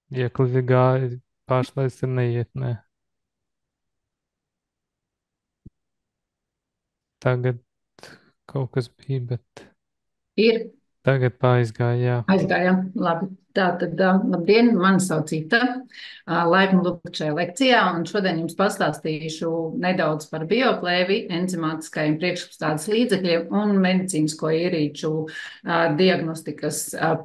Iekļuvi gāja, pārslēdz ir neiet, nē. Tagad kaut kas bija, bet Ir. tagad pārizgāja, jā. Aizgājām. Labi. Tātad, labdien, mani sauc Ita. Laipni lūgt šajā lekcijā, un šodien jums pastāstīšu nedaudz par bioplēvi, enzimātiskajiem priekšapstādes līdzekļiem un medicīnisko ierīču diagnostikas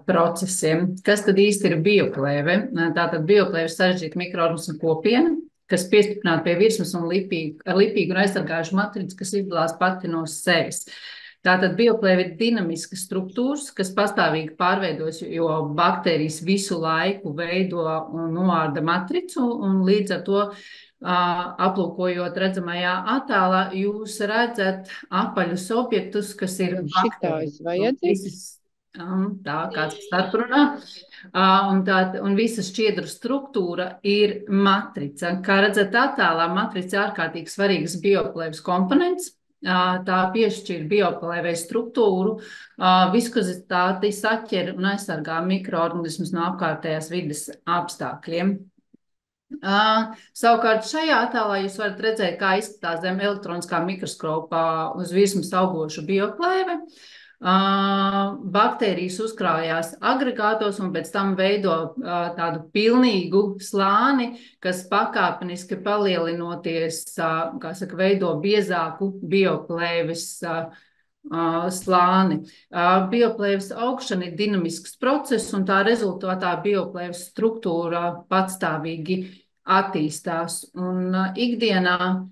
procesiem. Kas tad īsti ir bioplēve? Tātad bioplēve ir sarežģīta mikroorganismu kopiena, kas piestiprināta pie virsmas un ar lipīgu un aizsargājušu matricu, kas izdalās pati no sevis. Tātad bioplēve ir dinamiskas struktūras, kas pastāvīgi pārveidojas, jo baktērijas visu laiku veido un noārda matricu, un līdz ar to aplūkojot redzamajā attēlā, jūs redzat apaļus objektus, kas ir Šitais vajadzīgs? Tā, kāds starprunā. Un visa šķiedru struktūra ir matrica. Kā redzat attēlā, matrica ir ārkārtīgi svarīgs bioplēves komponents. Tā piešķir bioplēvei struktūru, viskozitāti, saķer un aizsargā mikroorganismus no apkārtējās vides apstākļiem. Savukārt šajā attēlā jūs varat redzēt, kā izskatās zem elektroniskā mikroskopa uz virsmas augoša bioplēve. Baktērijas uzkrājās agregātos un pēc tam veido tādu pilnīgu slāni, kas pakāpeniski palielinoties, kā saka, veido biezāku bioplēves slāni. Bioplēves augšana ir dinamisks process, un tā rezultātā bioplēves struktūra patstāvīgi attīstās. Un ikdienā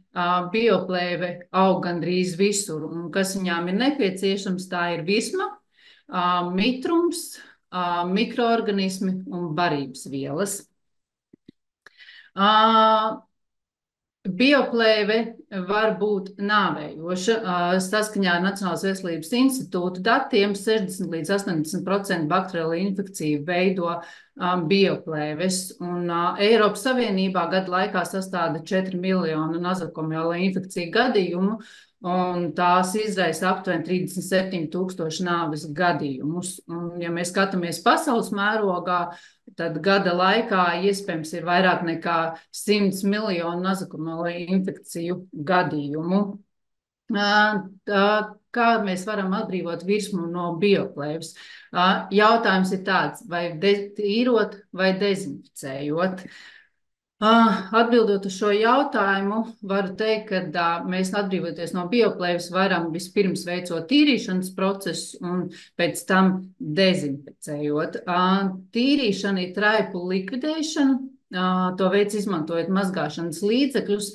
bioplēve aug gandrīz visur, un kas viņām ir nepieciešams, tā ir virsma, mitrums, mikroorganismi un barības vielas. Bioplēve var būt nāvējoša. Saskaņā ar Nacionālās veselības institūta datiem 60 līdz 80% bakteriālo infekciju veido bioplēves. Un Eiropas Savienībā gadu laikā sastāda 4 miljonu nazokomiālo infekciju gadījumu, un tās izraisa aptuveni 37,000 nāves gadījumus. Un, ja mēs skatāmies pasaules mērogā, tad gada laikā iespējams ir vairāk nekā 100 miljonu nazokomiālo infekciju gadījumu. Kā mēs varam atbrīvot virsmu no bioplēves? Jautājums ir tāds, vai tīrot vai dezinficējot? Atbildot uz šo jautājumu, varu teikt, ka mēs atbrīvoties no bioplēves varam vispirms veicot tīrīšanas procesu un pēc tam dezinficējot. Tīrīšana ir traipu likvidēšana. To veids izmantojot mazgāšanas līdzekļus,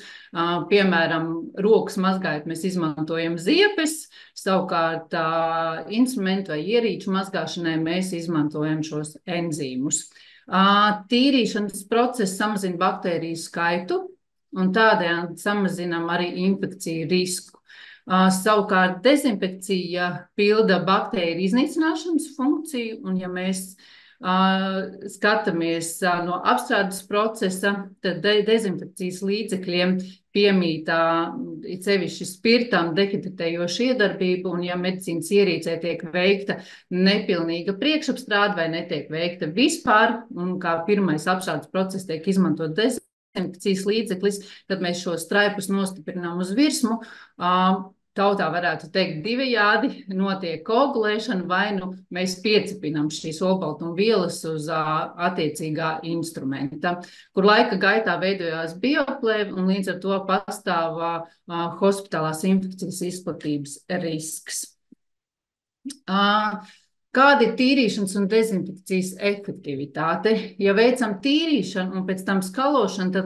piemēram, rokas mazgājot mēs izmantojam ziepes, savukārt instrumentu vai ierīču mazgāšanai mēs izmantojam šos enzīmus. Tīrīšanas process samazina baktēriju skaitu un tādējādi samazinām arī infekciju risku. Savukārt dezinfekcija pilda baktēriju iznīcināšanas funkciju, un ja mēs skatāmies no apstrādes procesa, tad dezinfekcijas līdzekļiem piemītā sevišķi spirtam dehidratējoša iedarbība, un ja medicīnas ierīcē tiek veikta nepilnīga priekšapstrāde vai netiek veikta vispār, un kā pirmais apstrādes process tiek izmantot dezinfekcijas līdzeklis, tad mēs šos straipus nostiprinām uz virsmu. Tautā varētu teikt divējādi, notiek koagulēšana vai nu mēs piecepinām šīs olbaltumvielas uz attiecīgā instrumenta, kur laika gaitā veidojās bioplēve un līdz ar to pastāv hospitālās infekcijas izplatības risks. Kāda ir tīrīšanas un dezinfekcijas efektivitāte? Ja veicam tīrīšanu un pēc tam skalošanu, tad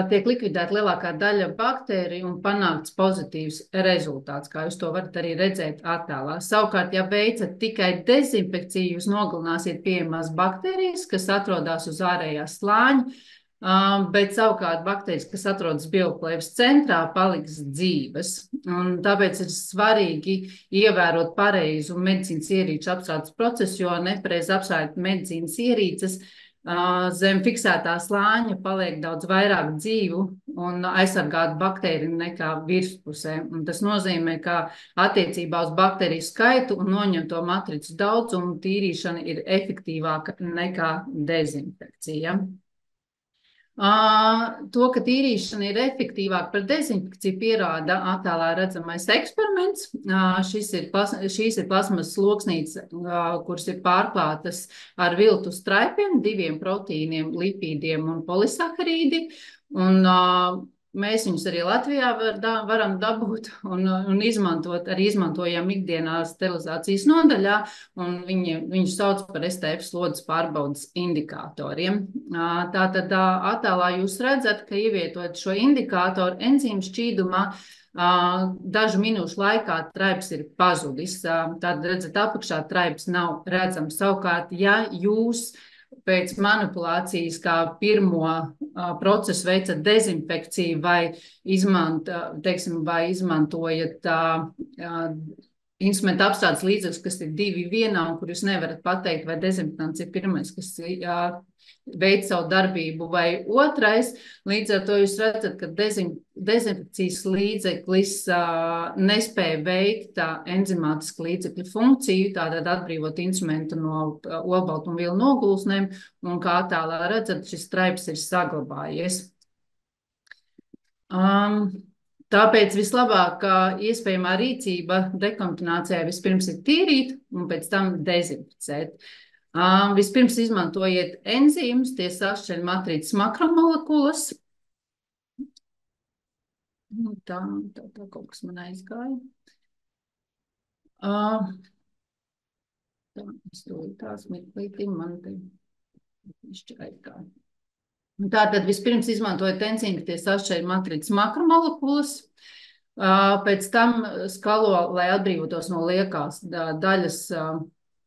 tiek likvidēta lielākā daļa baktēriju un panākts pozitīvs rezultāts, kā jūs to varat arī redzēt attēlā. Savukārt, ja veicat tikai dezinfekciju, jūs nogalināsiet pieejamās baktērijas, kas atrodas uz ārējā slāņa, bet savukārt baktērijas, kas atrodas bioplēves centrā, paliks dzīves. Un tāpēc ir svarīgi ievērot pareizu medicīnas ierīču apstrādes procesu, jo nepareizi apstrādāt medicīnas ierīces zem fiksētā slāņa paliek daudz vairāk dzīvu un aizsargātu baktēriju nekā virspusē. Un tas nozīmē, ka attiecībā uz baktēriju skaitu un noņemto matricu daudzumu tīrīšana ir efektīvāka nekā dezinfekcija. To, ka tīrīšana ir efektīvāka par dezinfekciju, pierāda attēlā redzamais eksperiments. Šīs ir plasmas sloksnītes, kuras ir pārklātas ar viltu straipiem, 2 proteīniem, lipīdiem un polisakarīdi. Un mēs viņus arī Latvijā varam dabūt un izmantot, arī izmantojam ikdienā sterilizācijas nodaļā, un viņus sauc par STF slodzes pārbaudas indikatoriem. Tātad attēlā jūs redzat, ka ievietojot šo indikātoru enzīmu šķīdumā, dažu minūšu laikā traips ir pazudis. Tad redzat, apakšā traips nav redzams. Savukārt, ja jūs pēc manipulācijas kā pirmo procesu veicat dezinfekciju vai izmantojat instrumentu apstrādes līdzekļus, kas ir 2 vienā, un kur jūs nevarat pateikt, vai dezinfekants ir pirmais, kas veic savu darbību, vai otrais. Līdz ar to jūs redzat, ka dezinfekcijas līdzeklis nespēja veikt enzimātisku līdzekļu funkciju, tātad atbrīvot instrumentu no olbaltumvielu nogulsnēm, un kā attēlā redzat, šis traips ir saglabājies. Tāpēc vislabākā iespējamā rīcība dekontaminācijai vispirms ir tīrīt un pēc tam dezinficēt. Vispirms izmantojiet enzīmus, tie sašķeļ matrīcas makromolekulas. Tā kaut kas man aizgāja. Tās mirklītim man te aizgāja. Tātad vispirms izmantojot enzīmus, tie sašķeļ matrīcas makromolekulas. Pēc tam skalo, lai atbrīvotos no liekās daļas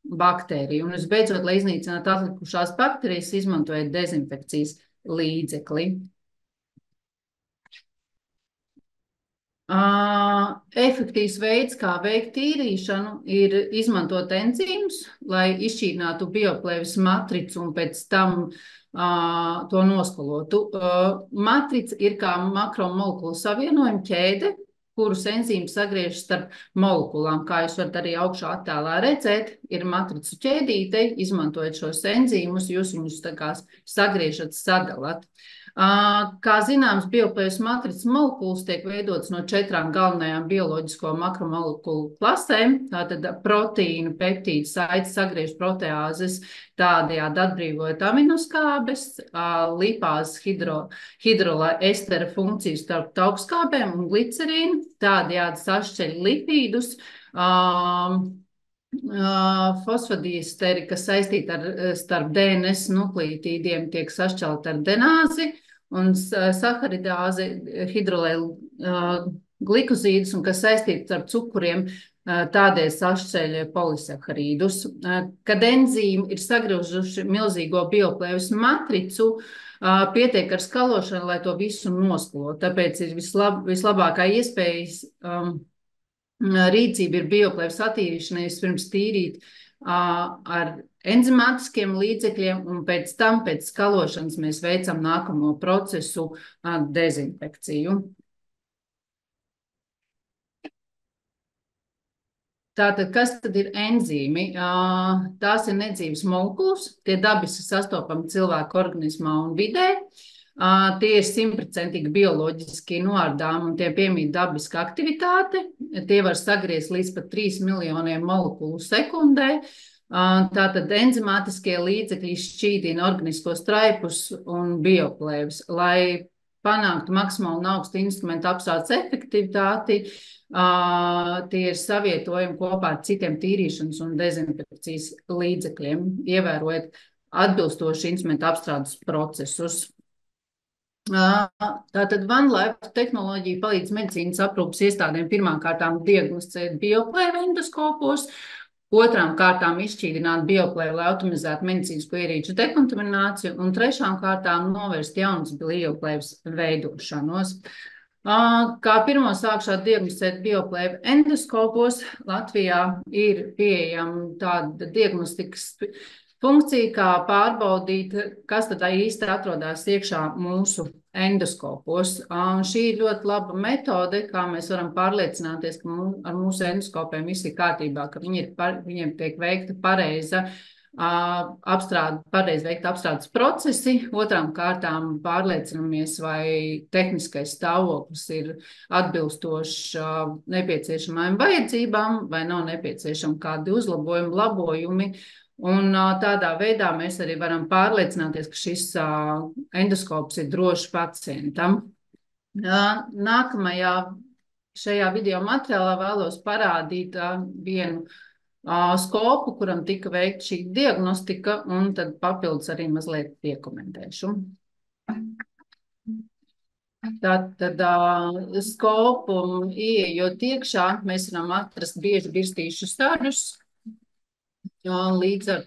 baktēriju. Un visbeidzot, lai iznīcinātu atlikušās baktērijas, izmantojot dezinfekcijas līdzekli. Efektīvs veids, kā veikt tīrīšanu, ir izmantot enzīmus, lai izšķīdinātu bioplēves matricu un pēc tam to noskalotu. Matrica ir kā makromolekulu savienojuma ķēde, kurus enzīmi sagriež starp molekulām. Kā jūs varat arī augšā attēlā redzēt, ir matricu ķēdīte, izmantojot šos enzīmus, jūs viņus tā kā sagriežat, sadalat. Kā zināms, bioplēves matricas molekulas tiek veidotas no 4 galvenajām bioloģisko makromolekulu klasēm, tātad proteīnu, peptīdu, saites, sagriež proteāzes, tādējādi atbrīvojot aminoskābes, lipāzes hidroestera funkciju starp taukskābēm un glicerīnu, tādējādi sašķeļ lipīdus, fosfodiesteri, kas saistīti starp DNS nukleotīdiem, tiek sašķelti ar denāzi, un saharidāzi hidrolēglikozīdus, un kas saistīti starp cukuriem, tādēļ sašķeļ polisaharīdus. Kad enzīmi ir sagriežuši milzīgo bioplēves matricu, pietiek ar skalošanu, lai to visu noskalo. Tāpēc ir vislabākā iespējas rīcība ir bioplēves attīrīšana, vispirms tīrīt ar enzimātiskiem līdzekļiem, un pēc tam, pēc skalošanas, mēs veicam nākamo procesu dezinfekciju. Tātad, kas tad ir enzīmi? Tās ir nedzīves molekulas, tie dabiski sastopami cilvēku organismā un vidē. Tie ir 100% bioloģiski noārdām un tie piemīt dabiska aktivitāte. Tie var sagriezt līdz pat 3 miljoniem molekulu sekundē. Tātad enzimātiskie līdzekļi šķīdina organiskos traipus un bioplēves. Lai panāktu maksimāli augstu instrumentu apstrādes efektivitāti, tie ir savietojumi kopā ar citiem tīrīšanas un dezinfekcijas līdzekļiem, ievērojot atbilstoši instrumentu apstrādes procesus. Tātad OneLife tehnoloģija palīdz medicīnas aprūpes iestādēm pirmām kārtām diagnosticēt bioplēvi endoskopos, otrām kārtām izšķīdināt bioplēvi, lai automizētu medicīnisko ierīču dekontamināciju, un trešām kārtām novērst jaunas bioplēves veidošanos. Kā pirmo sākšā diagnosticēt bioplēvi endoskopos, Latvijā ir pieejama tāda diagnostikas funkcija, kā pārbaudīt, kas tad īsti atrodas iekšā mūsu endoskopos. Šī ir ļoti laba metode, kā mēs varam pārliecināties, ka ar mūsu endoskopiem viss ir kārtībā, ka viņiem tiek veikta pareiza pareizi veikt apstrādes procesi. Otrām kārtām pārliecinamies, vai tehniskais stāvoklis ir atbilstošs nepieciešamajām vajadzībām, vai nav nepieciešami kādi uzlabojumi, labojumi. Un tādā veidā mēs arī varam pārliecināties, ka šis endoskops ir drošs pacientam. Nākamajā šajā video materiālā vēlos parādīt vienu skopu, kuram tika veikta šī diagnostika, un tad papildus arī mazliet piekomentēšu. Tātad skopu ieejot iekšā, mēs varam atrast bieži birstīšu starus. Līdz ar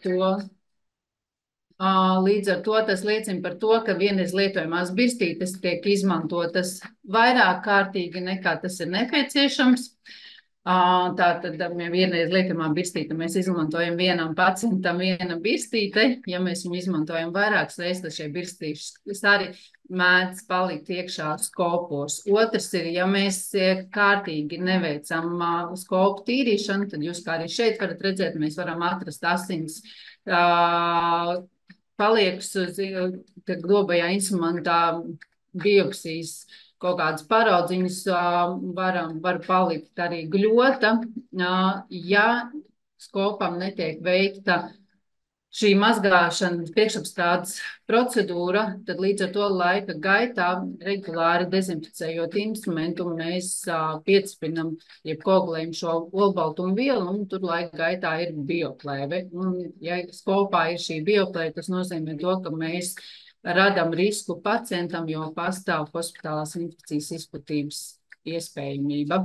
to tas liecina par to, ka vienreiz lietojamās birstītes tiek izmantotas vairāk kārtīgi nekā tas ir nepieciešams. Tātad, ja vienreiz liekamā birstīte mēs izmantojam vienam pacientam viena birstīte, ja mēs viņu izmantojam vairākas reizes, tad šie birstīši arī mēdz palikt iekšā skopos. Otrs ir, ja mēs kārtīgi neveicam skopu tīrīšanu, tad jūs kā arī šeit varat redzēt, mēs varam atrast asins paliekas uz globajā instrumentā biopsijas. Kaut kādas paraudziņas var palikt arī gļota. Ja skopam netiek veikta šī mazgāšana, priekšapstrādes procedūra, tad līdz ar to laika gaitā regulāri dezinficējot instrumentu, mēs piecipinam, jeb koagulējam šo olbaltumu vielu, un tur laika gaitā ir bioplēve. Un, ja skopā ir šī bioplēve, tas nozīmē to, ka mēs radam risku pacientam, jo pastāv hospitālās infekcijas izplatības iespējamība.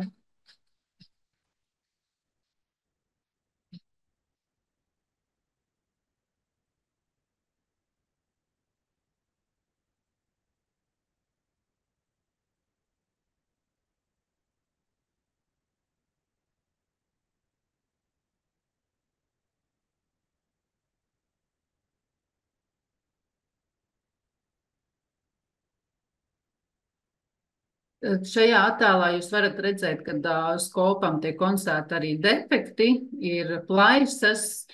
Šajā attēlā jūs varat redzēt, ka skopam tiek konstatēti arī defekti, ir plaisas,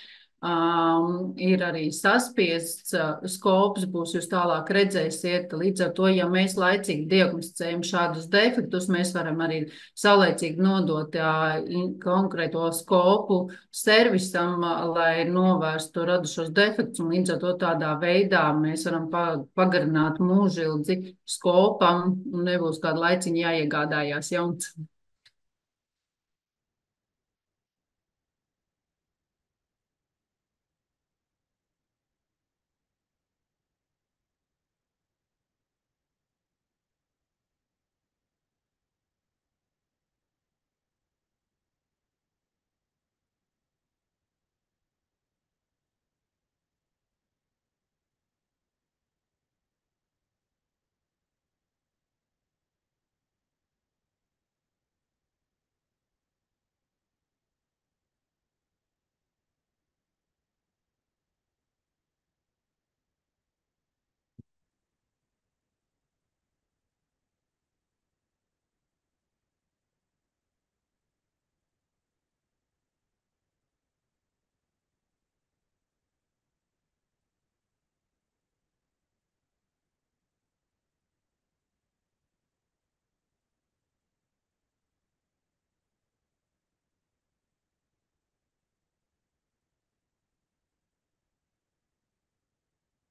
ir arī saspiests skops, būs jūs tālāk redzēsiet. Līdz ar to, ja mēs laicīgi diagnosticējam šādus defektus, mēs varam arī saulaicīgi nodot konkrēto skopu servisam, lai novērstu radušos defektus, un līdz ar to tādā veidā mēs varam pagarināt mūžildzi skopam, un nebūs kādu laiciņu jāiegādājās jauns.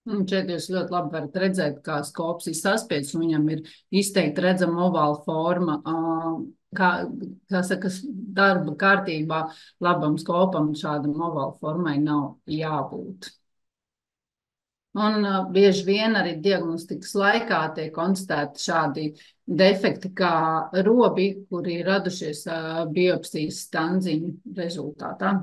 Un šeit jūs ļoti labi varat redzēt, kā skops ir saspiests, un viņam ir izteikti redzama ovāla forma. Kā saka, darba kārtībā labam skopam šādam ovāla formai nav jābūt. Un bieži vien arī diagnostikas laikā tiek konstatēti šādi defekti kā robi, kuri ir radušies biopsijas stanziņu rezultātā.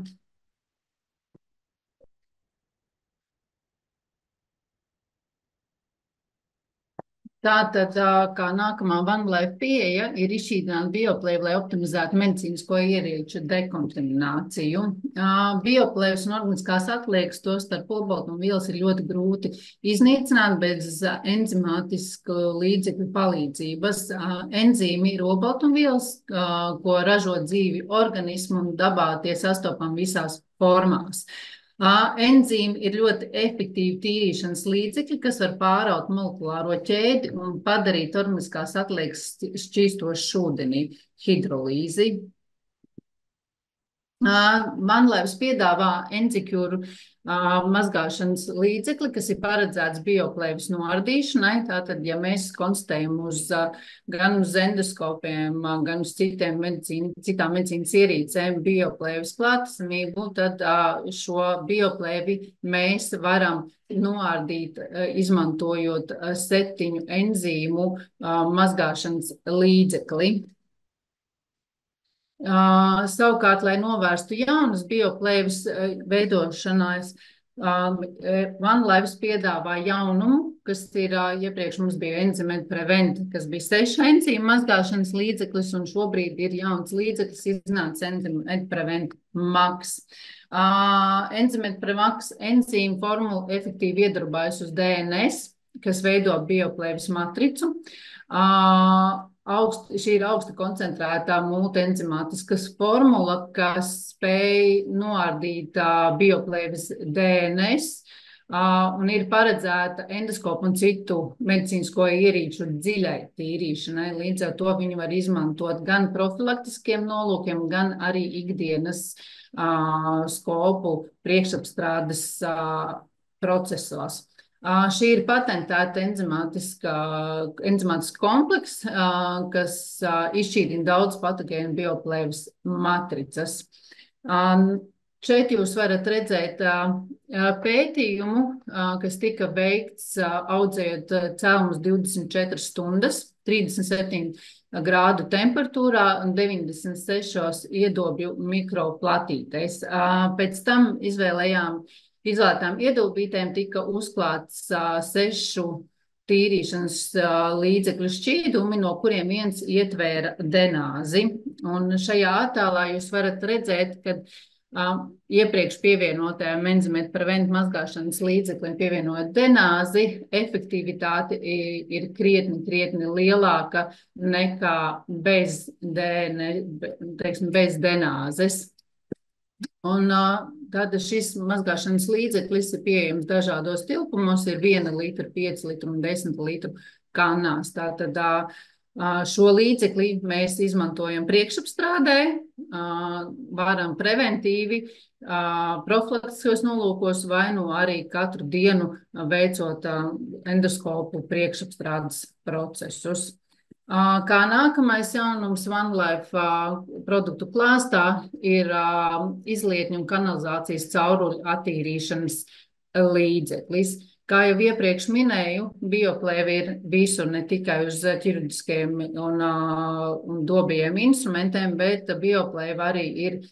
Tātad, kā nākamā OneLife pieeja ir izšķīdināt bioplēvi, lai optimizētu medicīnisko ierīču dekontamināciju. Bioplēvs un organiskās atliekas, tos starp olbaltumvielas, ir ļoti grūti iznīcināt bez enzimātisku līdzekļu palīdzības. Enzīmi ir olbaltumvielas, ko ražo dzīvi organismu un dabā tie sastopam visās formās. Enzīmi ir ļoti efektīvi tīrīšanas līdzekļi, kas var pāraut molekulāro ķēdi un padarīt organiskās atliekas šķīstošu ūdenī - hidrolīzi. OneLife piedāvā Enzicure mazgāšanas līdzekli, kas ir paredzēts bioplēves noardīšanai. Tātad, ja mēs konstatējam gan uz endoskopiem, gan uz citām medicīnas ierīcēm bioplēves klātesamību, tad šo bioplēvi mēs varam noārdīt, izmantojot 7 enzīmu mazgāšanas līdzekli. Savukārt, lai novērstu jaunas bioplēves veidošanās, OneLife piedāvā jaunumu, kas ir, iepriekš mums bija Enzyme Prevent, kas bija 6 enzīmu mazgāšanas līdzeklis, un šobrīd ir jauns līdzeklis, iznāca Enzyme Prevent Max. Enzyme Prevent Max enzīmu formula efektīvi iedarbājas uz DNS, kas veido bioplēves matricu. Šī ir augsti koncentrētā multienzimātiskas formula, kas spēj noārdīt bioplēves DNS un ir paredzēta endoskopu un citu medicīnisko ierīču dziļai tīrīšanai. Līdz ar to viņi var izmantot gan profilaktiskiem nolūkiem, gan arī ikdienas skopu priekšapstrādes procesos. Šī ir patentēta enzimātisks komplekss, kas izšķīdina daudz patogēnu bioplēves matricas. Šeit jūs varat redzēt pētījumu, kas tika veikts audzējot cēlumus 24 stundas, 37 grādu temperatūrā un 96 iedobju mikroplatītēs. Pēc tam izvēlētām iedobītēm tika uzklāts 6 tīrīšanas līdzekļu šķīdumi, no kuriem viens ietvēra denāzi. Un šajā attēlā jūs varat redzēt, ka iepriekš pievienotajām Enzyme Prevent mazgāšanas līdzekļiem pievienojot denāzi, efektivitāte ir krietni lielāka nekā bez denāzes. Un tad šis mazgāšanas līdzeklis ir pieejams dažādos tilpumos, ir 1 litra, 5 litru un 10 litru kannās. Tātad šo līdzekli mēs izmantojam priekšapstrādē, varam preventīvi, profilaktiskos nolūkos vai arī katru dienu veicot endoskopu priekšapstrādes procesus. Kā nākamais jaunums OneLife produktu klāstā ir izlietņu un kanalizācijas cauruļu attīrīšanas līdzeklis. Kā jau iepriekš minēju, bioplēve ir visur, ne tikai uz ķirurģiskiem un dobijiem instrumentiem, bet bioplēve arī ir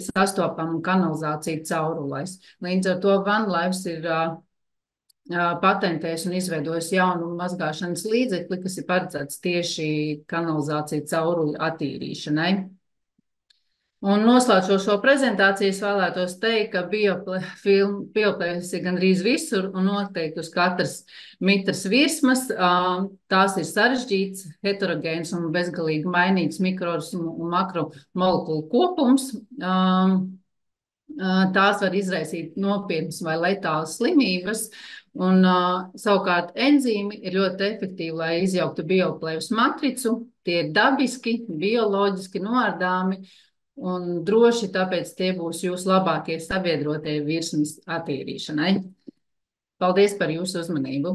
sastopama kanalizācija caurulēs. Līdz ar to OneLife ir patentējis un izveidojis jaunu mazgāšanas līdzekli, kas ir paredzēts tieši kanalizāciju cauruļu attīrīšanai. Un noslēdzot šo prezentāciju, es vēlētos teikt, ka bioplēves ir gandrīz visur un noteikti uz katras mitras virsmas. Tās ir sarežģīts, heterogēns un bezgalīgi mainīgs mikroorganismu un makromolekulu kopums. Tās var izraisīt nopietnas vai letālas slimības. Un savukārt enzīmi ir ļoti efektīvi, lai izjauktu bioplēves matricu. Tie ir dabiski, bioloģiski noārdāmi un droši, tāpēc tie būs jūsu labākie sabiedrotie virsmas attīrīšanai. Paldies par jūsu uzmanību!